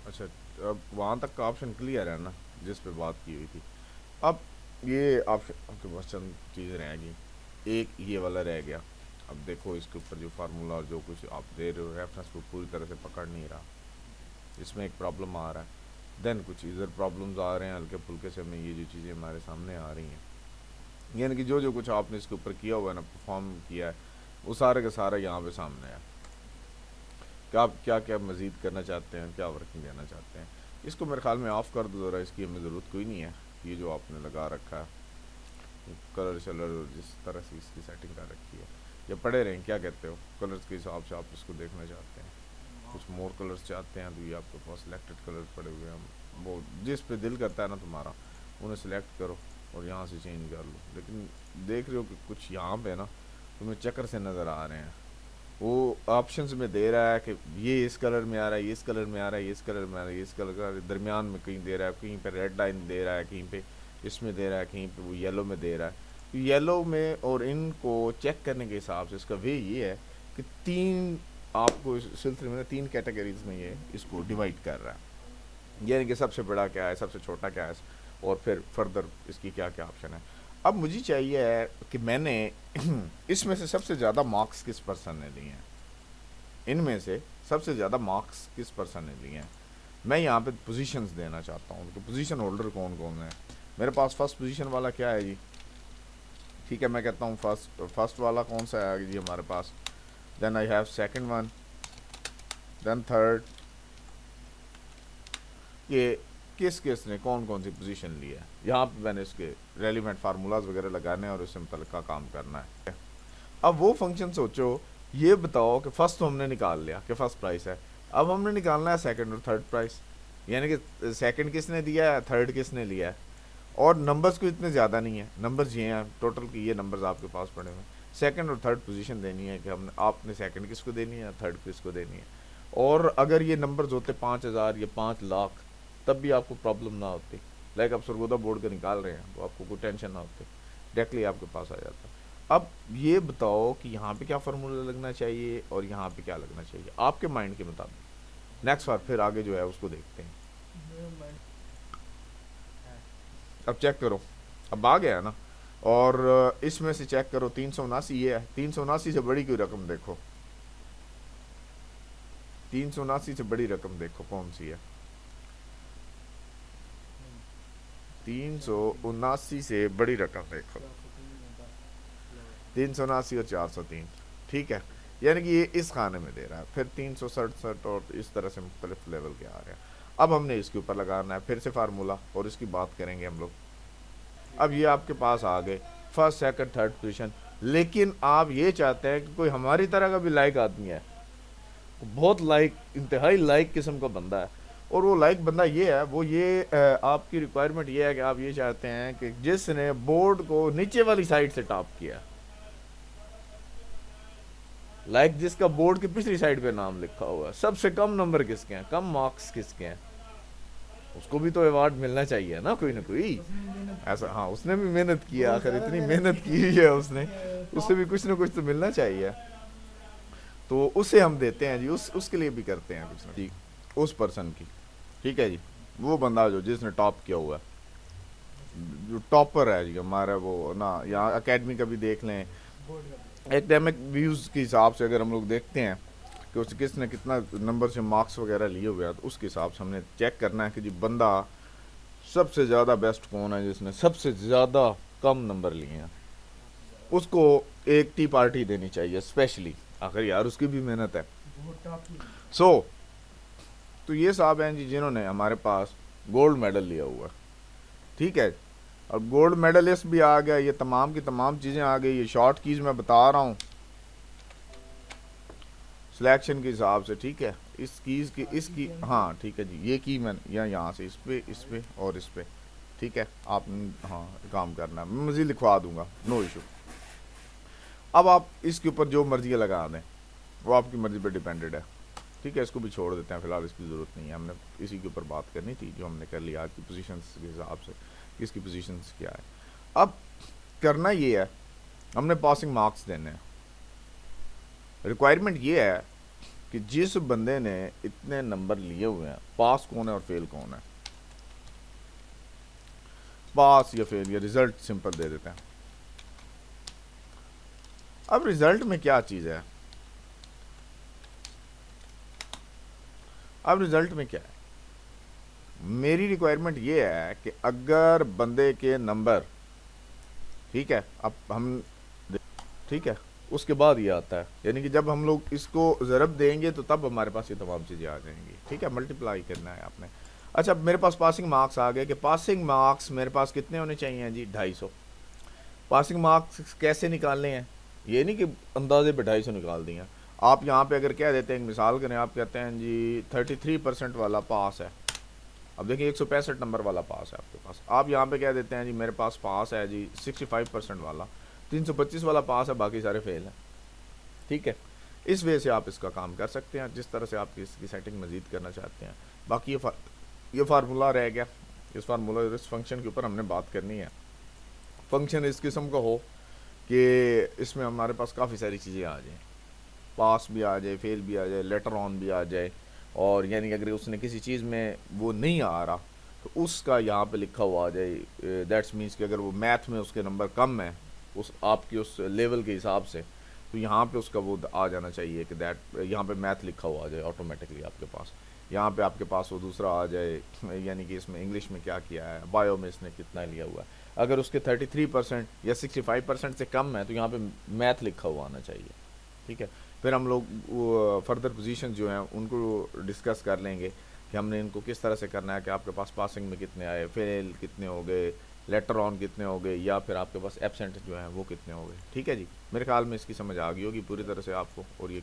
अच्छा, अब वहाँ तक का ऑप्शन क्लियर है ना, जिस पे बात की हुई थी। अब ये ऑप्शन आपके पास चंद चीज़ें रहेंगी। एक ये वाला रह गया। अब देखो इसके ऊपर जो फार्मूला और जो कुछ आप दे रहे हो रेफरेंस को पूरी तरह से पकड़ नहीं रहा, इसमें एक प्रॉब्लम आ रहा है। देन कुछ इधर प्रॉब्लम्स आ रहे हैं हल्के फुल्के से, हमें ये जो चीज़ें हमारे सामने आ रही हैं, यानी कि जो जो कुछ आपने इसके ऊपर किया हुआ है ना, परफॉर्म किया है, वो सारे का सारा यहाँ पे सामने है। क्या आप क्या क्या मज़ीद करना चाहते हैं, क्या वर्किंग देना चाहते हैं। इसको मेरे ख्याल में ऑफ़ कर दो ज़रा, इसकी हमें ज़रूरत कोई नहीं है। ये जो आपने लगा रखा है कलर शलर, जिस तरह से इसकी सेटिंग कर रखी है, या पड़े रहें, क्या कहते हो, कलर्स के हिसाब से आप इसको देखना चाहते हैं, कुछ मोर कलर्स चाहते हैं तो ये आपके पास सिलेक्टेड कलर्स पड़े हुए हैं, वो जिस पे दिल करता है ना तुम्हारा उन्हें सिलेक्ट करो और यहाँ से चेंज कर लो। लेकिन देख रहे हो कि कुछ यहाँ पे ना तुम्हें चक्कर से नज़र आ रहे हैं। वो ऑप्शंस में दे रहा है कि ये इस कलर में आ रहा है, ये इस कलर में आ रहा है, ये इस कलर में आ रहा है, ये इस कलर का दरमियान में कहीं दे रहा है, कहीं पे रेड लाइन दे रहा है, कहीं पे इसमें दे रहा है, कहीं पे वो येलो में दे रहा है। तो येलो में और इनको चेक करने के हिसाब से इसका वे ये है कि तीन आपको इस सिलसिले में तीन कैटेगरीज में ये इसको डिवाइड कर रहा है, यानी कि सबसे बड़ा क्या है, सबसे छोटा क्या है, और फिर फर्दर इसकी क्या क्या ऑप्शन है। अब मुझे चाहिए है कि मैंने इसमें से सबसे ज़्यादा मार्क्स किस पर्सन ने लिए हैं, इनमें से सबसे ज़्यादा मार्क्स किस पर्सन ने लिए हैं। मैं यहाँ पे पोजीशंस देना चाहता हूँ कि पोजीशन होल्डर कौन कौन है। मेरे पास फर्स्ट पोजीशन वाला क्या है जी, ठीक है, मैं कहता हूँ फर्स्ट वाला कौन सा है जी हमारे पास। Then I have second one, then third. ये किस किस ने कौन कौन सी पोजीशन ली है, यहाँ पे मैंने इसके रेलिवेंट फार्मूलाज वगैरह लगाने हैं और इससे मुतल्लिक़ का काम करना है। अब वो फंक्शन सोचो, ये बताओ कि फ़र्स्ट तो हमने निकाल लिया कि फ़र्स्ट प्राइस है, अब हमने निकालना है सेकंड और थर्ड प्राइस, यानी कि सेकंड किसने दिया है, थर्ड किसने लिया है। और नंबर्स को इतने ज़्यादा नहीं है, नंबर्स ये हैं टोटल की, ये नंबर्स आपके पास पड़े हुए हैं। सेकंड और थर्ड पोजीशन देनी है कि हमने, आपने सेकंड किसको देनी है, थर्ड किसको देनी है। और अगर ये नंबर्स होते 5,000 या 5,00,000 तब भी आपको प्रॉब्लम ना होती। लाइक आप सरगोदा बोर्ड का निकाल रहे हैं तो आपको कोई टेंशन ना होती, डायरेक्टली आपके पास आ जाता। अब ये बताओ कि यहाँ पे क्या फार्मूला लगना चाहिए और यहाँ पे क्या लगना चाहिए आपके माइंड के मुताबिक। नेक्स्ट बार फिर आगे जो है उसको देखते हैं। अब चेक करो, अब आ गया है ना। और इसमें से चेक करो 379 ये है, 379 से बड़ी कोई रकम देखो, 379 से बड़ी रकम देखो कौन सी है। 379 से बड़ी रकम देखो, 379 और 403, ठीक है, यानी कि ये इस खाने में दे रहा है। फिर 367 और इस तरह से मुख्तलिफ लेवल के आ रहे हैं। अब हमने इसके ऊपर लगाना है फिर से फार्मूला और इसकी बात करेंगे हम लोग। अब ये आपके पास आ गए फर्स्ट सेकंड थर्ड पोजीशन, लेकिन आप ये चाहते हैं कि कोई हमारी तरह का भी लाइक आदमी है, बहुत लाइक, इंतहाई लाइक किस्म का बंदा है। और वो लाइक बंदा ये है, वो ये आपकी रिक्वायरमेंट ये है कि आप ये चाहते हैं कि जिसने बोर्ड को नीचे वाली साइड से टॉप किया, लाइक जिसका बोर्ड की पिछली साइड पे नाम लिखा हुआ है, सबसे कम नंबर किसके हैं, कम मार्क्स किसके हैं, उसको भी तो अवार्ड मिलना चाहिए ना कोई ना कोई। ऐसा, हाँ, उसने भी मेहनत की है, आखिर इतनी मेहनत की है उसने, उससे भी कुछ ना कुछ तो मिलना चाहिए। तो उसे हम देते हैं जी, उसके लिए भी करते हैं कुछ ना जी, उस पर्सन की, ठीक है जी, वो बंदा जो जिसने टॉप किया हुआ है, जो टॉपर है जी हमारा, वो ना यहाँ अकेडमी का भी देख लें, एकेडमिक व्यूज़ के हिसाब से अगर हम लोग देखते हैं कि उस किसने कितना नंबर से मार्क्स वगैरह लिए हुए हैं, तो उसके हिसाब से हमने चेक करना है कि जी बंदा सबसे ज़्यादा बेस्ट कौन है, जिसने सबसे ज़्यादा कम नंबर लिए हैं, उसको एक टी पार्टी देनी चाहिए स्पेशली, आखिर यार उसकी भी मेहनत है। तो ये साहब हैं जी जिन्होंने हमारे पास गोल्ड मेडल लिया हुआ है, ठीक है। अब गोल्ड मेडलिस्ट भी आ गया, ये तमाम की तमाम चीज़ें आ गई, ये शॉर्ट कीज़ मैं बता रहा हूँ सिलेक्शन के हिसाब से, ठीक है। इस कीज़ की इसकी, हाँ ठीक है जी, ये की मैंने यहाँ से इस पे और इस पे, ठीक है। आप, हाँ, काम करना है, मैं मज़ीद लिखवा दूंगा, नो इशू। अब आप इसके ऊपर जो मर्जी लगा दें, वो आपकी मर्ज़ी पर डिपेंडेड है, ठीक है। इसको भी छोड़ देते हैं फ़िलहाल, इसकी ज़रूरत नहीं है, हमने इसी के ऊपर बात करनी थी जो हमने कर लिया आज की पोजीशंस के हिसाब से, किसकी पोजीशंस क्या है। अब करना ये है, हमने पासिंग मार्क्स देने हैं। रिक्वायरमेंट ये है कि जिस बंदे ने इतने नंबर लिए हुए हैं, पास कौन है और फेल कौन है। पास या फेल, या रिजल्ट सिंपल दे देते हैं। अब रिजल्ट में क्या चीज़ है, अब रिजल्ट में क्या है, मेरी रिक्वायरमेंट ये है कि अगर बंदे के नंबर, ठीक है, अब हम, ठीक है, उसके बाद ये आता है, यानी कि जब हम लोग इसको ज़रब देंगे तो तब हमारे पास ये तमाम चीज़ें आ जाएंगी, ठीक है, मल्टीप्लाई करना है आपने। अच्छा, मेरे पास पासिंग मार्क्स आ गए कि पासिंग मार्क्स मेरे पास कितने होने चाहिए जी, 250। पासिंग मार्क्स कैसे निकालने हैं, ये नहीं कि अंदाजे पे 250 निकाल दिए। आप यहाँ पे अगर कह देते हैं, मिसाल करें, आप कहते हैं जी 33% वाला पास है, अब देखिए 165 नंबर वाला पास है आपके पास, आप यहाँ पे कह देते हैं जी मेरे पास पास है जी 65% वाला, 325 वाला पास है, बाकी सारे फेल हैं, ठीक है। इस वजह से आप इसका काम कर सकते हैं जिस तरह से आप इसकी सेटिंग मज़ीद करना चाहते हैं। बाकी ये फार्मूला रह गया, इस फार्मूला इस फंक्शन के ऊपर हमने बात करनी है। फंक्शन इस किस्म का हो कि इसमें हमारे पास काफ़ी सारी चीज़ें आ जाएँ, पास भी आ जाए, फेल भी आ जाए, लेटर ऑन भी आ जाए, और यानी अगर उसने किसी चीज़ में वो नहीं आ रहा तो उसका यहाँ पे लिखा हुआ आ जाए। दैट्स मीन्स कि अगर वो मैथ में उसके नंबर कम है उस आपकी उस लेवल के हिसाब से, तो यहाँ पे उसका वो आ जाना चाहिए कि दैट, यहाँ पे मैथ लिखा हुआ आ जाए ऑटोमेटिकली आपके पास। यहाँ पे आपके पास वो दूसरा आ जाए, यानी कि इसमें इंग्लिश में क्या किया है, बायो में इसने कितना लिया हुआ है। अगर उसके 33% या 65% से कम है तो यहाँ पे मैथ लिखा हुआ आना चाहिए, ठीक है। फिर हम लोग फर्दर पोजीशन जो हैं उनको डिस्कस कर लेंगे कि हमने इनको किस तरह से करना है, कि आपके पास पासिंग में कितने आए, फेल कितने हो गए, लेटर ऑन कितने हो गए, या फिर आपके पास एब्सेंट जो हैं वो कितने हो गए, ठीक है जी। मेरे ख्याल में इसकी समझ आ गई होगी पूरी तरह से आपको, और ये